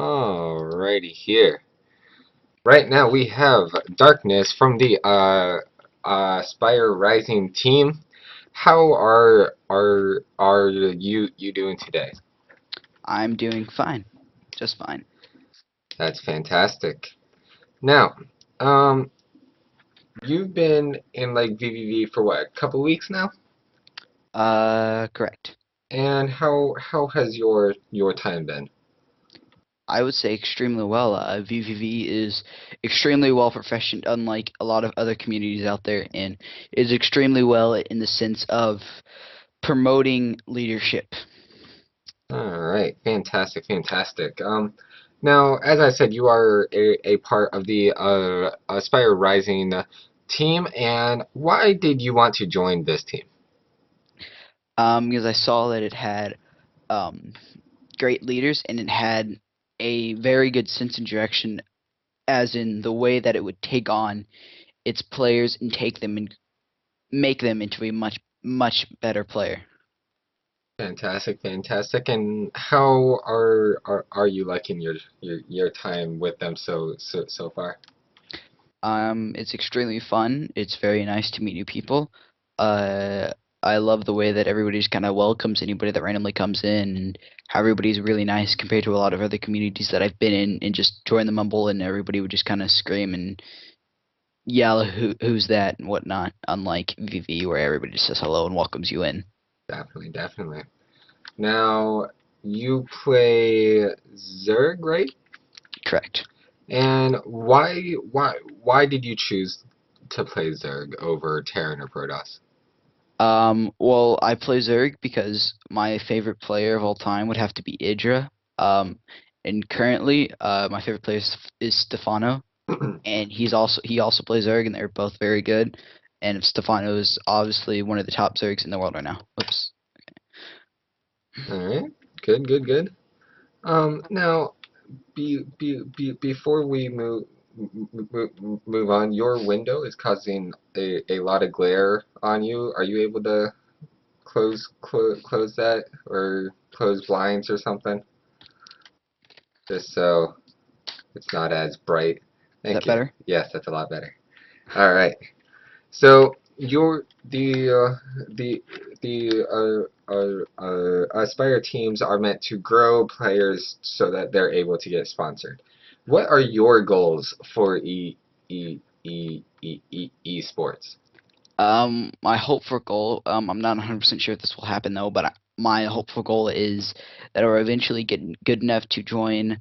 Alrighty here. Right now we have Darkness from the Spire Rising team. How are you doing today? I'm doing fine. Just fine. That's fantastic. Now, um, you've been in like VVV for what, a couple weeks now? Correct. And how has your time been? I would say extremely well. VVV is extremely well professioned, unlike a lot of other communities out there, and is extremely well in the sense of promoting leadership. All right, fantastic, fantastic. Now, as I said, you are a part of the Aspire Rising team, and why did you want to join this team? Because I saw that it had um, great leaders and it had a very good sense and direction, as in the way that it would take on its players and take them and make them into a much better player. Fantastic, fantastic. And how are you liking your time with them so far? It's extremely fun. It's very nice to meet new people. Uh, I love the way that everybody just kind of welcomes anybody that randomly comes in, and how everybody's really nice compared to a lot of other communities that I've been in, and just join the mumble, and everybody would just kind of scream and yell, who's that?" and whatnot. Unlike VV, where everybody just says hello and welcomes you in. Definitely, definitely. Now, you play Zerg, right? Correct. And why did you choose to play Zerg over Terran or Protoss? Well, I play Zerg because my favorite player of all time would have to be Idra. Um, and currently, my favorite player is Stefano, and he also plays Zerg, and they're both very good. And Stefano is obviously one of the top Zergs in the world right now. Oops. All right, good, good, good. Now, before we move on, your window is causing a lot of glare on you. Are you able to close that or close blinds or something, just so it's not as bright? Is Thank that you. better? Yes, that's a lot better. All right. So your the Aspire teams are meant to grow players so that they're able to get sponsored. What are your goals for esports? My hopeful goal, I'm not 100% sure if this will happen though, but my hopeful goal is that I'll eventually get good enough to join,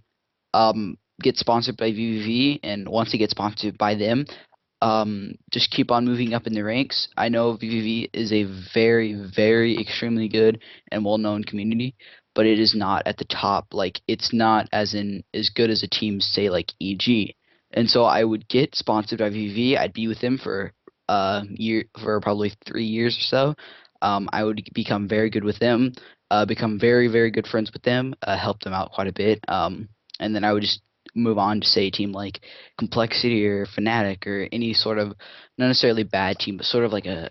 get sponsored by VVV, and once I get sponsored by them, just keep on moving up in the ranks. I know VVV is a very extremely good and well-known community, but it is not at the top. Like, it's not as good as a team, say, like EG. And so I would get sponsored by VVV. I'd be with them for for probably 3 years or so. I would become very good with them, become very good friends with them, help them out quite a bit. And then I would just move on to, say, a team like Complexity or Fnatic or any sort of, not necessarily bad team, but sort of like a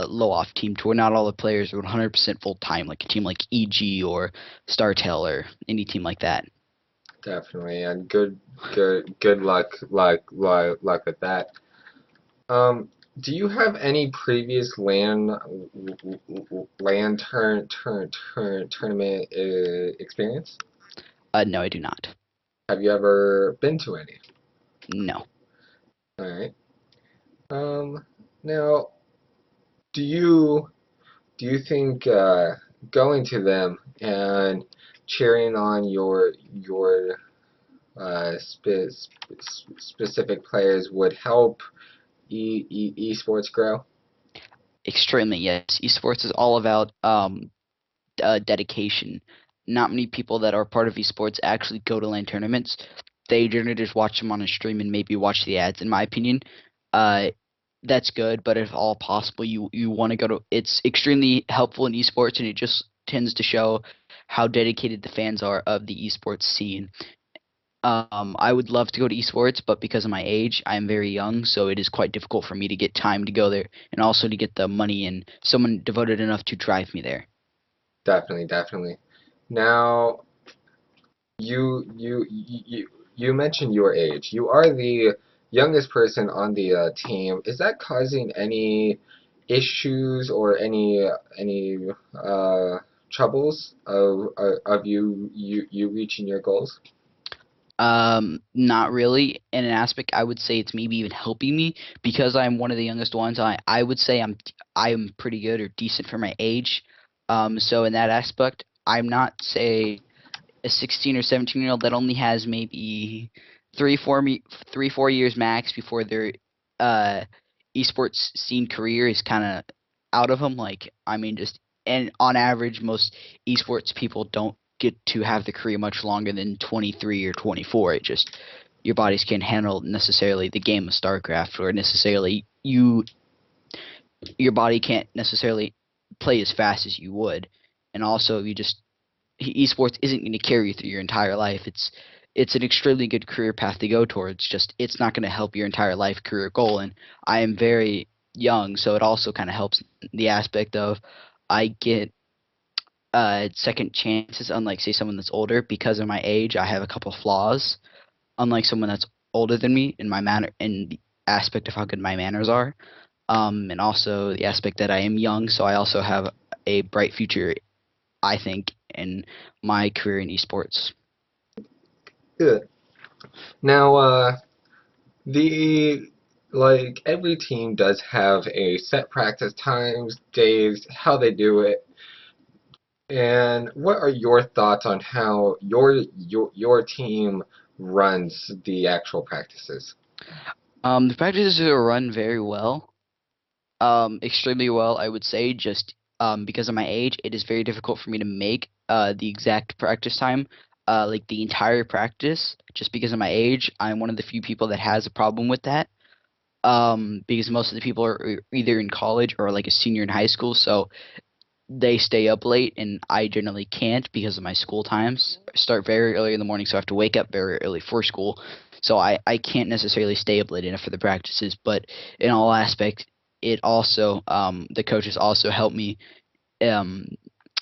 low off team to where not all the players are 100% full time, like a team like EG or StarTel or any team like that. Definitely, and good luck with that. Do you have any previous land tournament experience? No, I do not. Have you ever been to any? No. All right. Now, do you do you think going to them and cheering on your specific players would help esports grow? Extremely, yes. Esports is all about dedication. Not many people that are part of esports actually go to LAN tournaments. They generally just watch them on a stream and maybe watch the ads. In my opinion, uh, that's good. But if all possible, you want to go to. It's extremely helpful in esports, and it just tends to show how dedicated the fans are of the esports scene. I would love to go to esports, but because of my age, I am very young, so it is quite difficult for me to get time to go there, and also to get the money and someone devoted enough to drive me there. Definitely, definitely. Now, you mentioned your age. You are the youngest person on the team. Is that causing any issues or any troubles of you reaching your goals? Not really. In an aspect, I would say it's maybe even helping me because I'm one of the youngest ones. I would say I'm pretty good or decent for my age. So in that aspect, I'm not say a 16 or 17-year-old that only has maybe 3 4 years max before their uh esports scene career is kind of out of them. Like I mean, just and on average, most esports people don't get to have the career much longer than 23 or 24. It just your bodies can't handle necessarily the game of StarCraft or necessarily your body can't necessarily play as fast as you would, and also you just esports isn't going to carry you through your entire life. It's an extremely good career path to go towards. Just it's not going to help your entire life career goal. And I am very young, so it also kind of helps the aspect of I get second chances. Unlike say someone that's older, because of my age, I have a couple flaws. Unlike someone that's older than me in my manner in the aspect of how good my manners are. And also the aspect that I am young, so I also have a bright future I think, in my career in esports. Good. Now, the like every team does have a set practice times, days, how they do it. And what are your thoughts on how your team runs the actual practices? The practices are run very well, extremely well, I would say. Just because of my age, it is very difficult for me to make the exact practice time, like the entire practice. Just because of my age, I'm one of the few people that has a problem with that. Because most of the people are either in college or like a senior in high school, so they stay up late and I generally can't because of my school times. I start very early in the morning, so I have to wake up very early for school. So I can't necessarily stay up late enough for the practices, but in all aspects, it also the coaches also help me. Um,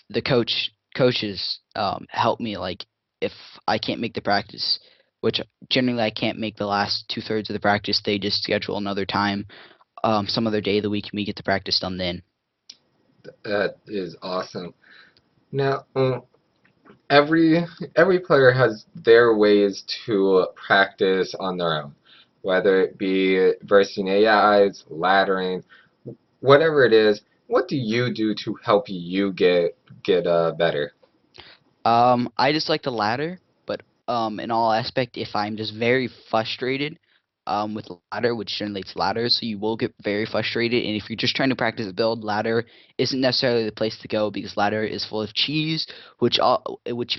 the coaches help me like if I can't make the practice, which generally I can't make the last 2/3 of the practice, they just schedule another time, some other day of the week, and we get the practice done then. That is awesome. Now, every every player has their ways to practice on their own, whether it be versing AIs, laddering, whatever it is. What do you do to help you get better? I just like the latter, but in all aspect, if I'm just very frustrated, with ladder, which generates ladder, so you will get very frustrated. And if you're just trying to practice a build, ladder isn't necessarily the place to go because ladder is full of cheese, which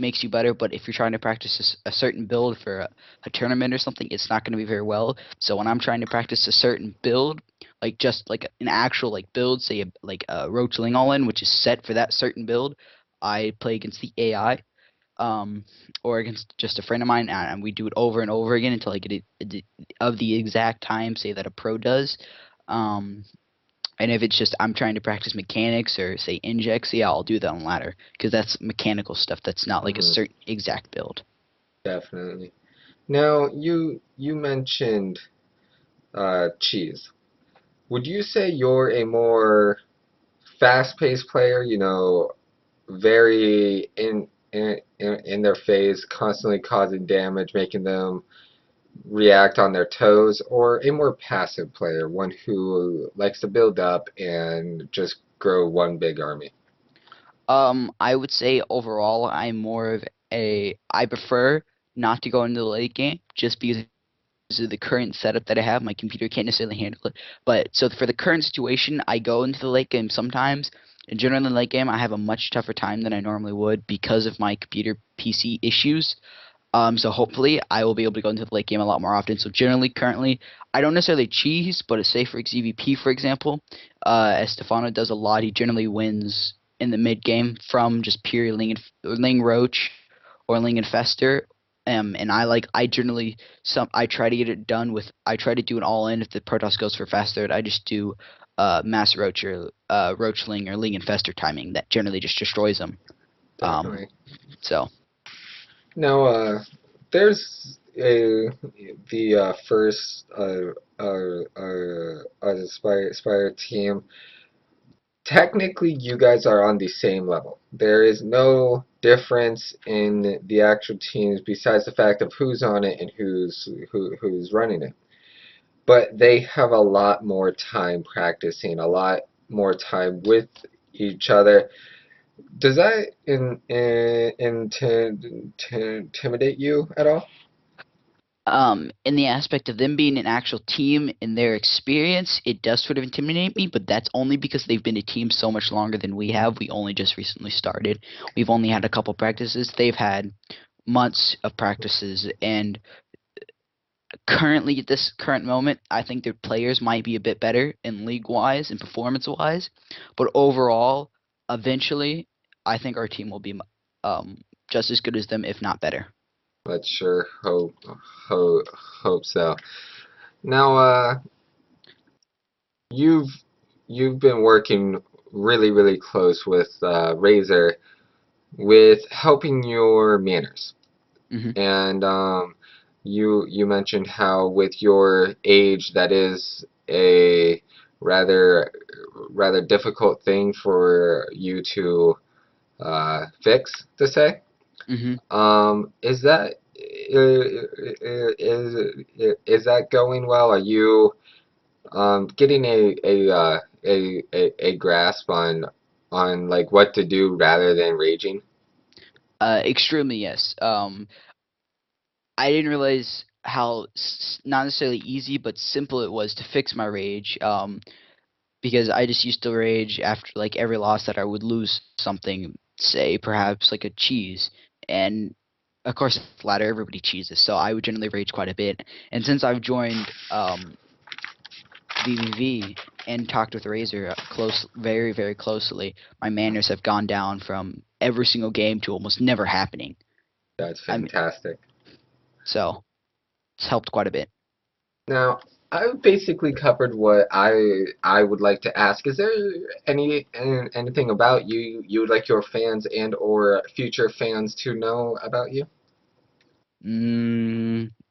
makes you better. But if you're trying to practice a certain build for a tournament or something, it's not going to be very well. So when I'm trying to practice a certain build, like just like an actual like build, say like a roachling all in, which is set for that certain build. I play against the AI, um, or against just a friend of mine, and we do it over and over again until I get it of the exact time, say that a pro does. Um, and if it's just I'm trying to practice mechanics or say injects, yeah, I'll do that on ladder because that's mechanical stuff. That's not like a Hmm, certain exact build. definitely. Now, you mentioned cheese. Would you say you're a more fast-paced player, very in their face, constantly causing damage, making them react on their toes, or a more passive player, one who likes to build up and just grow one big army? I would say overall, I'm more of I prefer not to go into the late game just because of the current setup that I have. My computer can't necessarily handle it. But so for the current situation, I go into the late game sometimes. And generally in the late game, I have a much tougher time than I normally would because of my computer PC issues. So hopefully I will be able to go into the late game a lot more often. So generally, currently, I don't necessarily cheese, but a say for EVP, for example, as Stefano does a lot, he generally wins in the mid game from just pure Ling Roach or Ling Infester. And I generally I try to get it done with I try to do an all in if the Protoss goes for fast third. I just do Mass Roach or Roachling or Ling Infester timing that generally just destroys them. Um, Definitely. so. Now, there's the first Aspire team. Technically, you guys are on the same level. There is no difference in the actual teams besides the fact of who's on it and who's running it. But they have a lot more time practicing, a lot more time with each other. Does that intimidate you at all? In the aspect of them being an actual team in their experience, it does sort of intimidate me, but that's only because they've been a team so much longer than we have. We only just recently started. We've only had a couple practices. They've had months of practices, and currently at this current moment, I think their players might be a bit better in league wise and performance wise, but overall, eventually, I think our team will be um, just as good as them, if not better. Let's sure hope hope so. Now, you've you've been working really close with Razer with helping your manners, Hmm. and you mentioned how with your age that is a rather rather difficult thing for you to fix to say. Hmm. Is that is that going well? Are you getting a grasp on like what to do rather than raging? Extremely, yes. I didn't realize how not necessarily easy but simple it was to fix my rage. Because I just used to rage after like every loss that I would lose something, say perhaps like a cheese, and of course ladder everybody cheeses, so I would generally rage quite a bit. And since I've joined vVv and talked with Razor very closely, my manners have gone down from every single game to almost never happening. That's I mean, fantastic. so it's helped quite a bit. Now, I've basically covered what I would like to ask. Is there anything about you would like your fans and or future fans to know about you?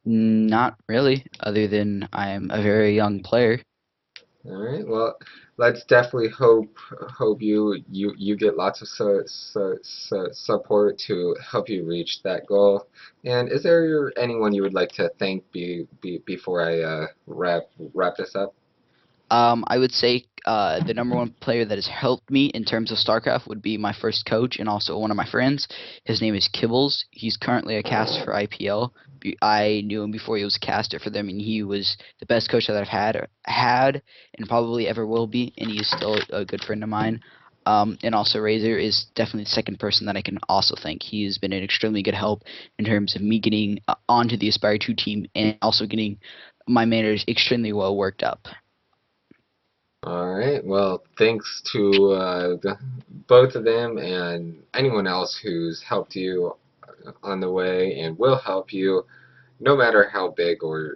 Not really, other than I'm a very young player. All right. Well, let's definitely hope you get lots of support to help you reach that goal. And is there anyone you would like to thank before I wrap this up? I would say the number one player that has helped me in terms of StarCraft would be my first coach and also one of my friends. His name is Kibbles. He's currently a caster for IPL. I knew him before he was a caster for them, and he was the best coach that I've had, and probably ever will be. And he is still a good friend of mine. And also Razor is definitely the second person that I can also thank. He has been an extremely good help in terms of me getting onto the Aspire 2 team and also getting my manners extremely well worked up. All right. Well, thanks to both of them and anyone else who's helped you on the way and will help you, no matter how big or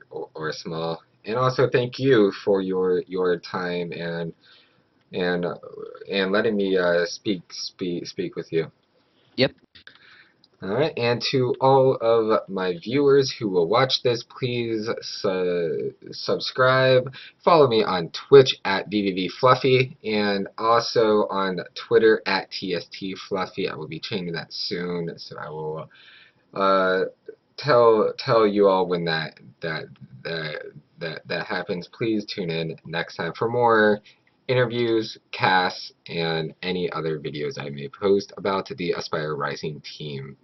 small. And also thank you for your time and uh, and letting me speak with you. Yep. All right, and to all of my viewers who will watch this, please subscribe. Follow me on Twitch at vVvFluffy and also on Twitter at TSTFluffy. I will be changing that soon, so I will uh, tell you all when that that happens. Please tune in next time for more interviews, casts, and any other videos I may post about the Aspire Rising team.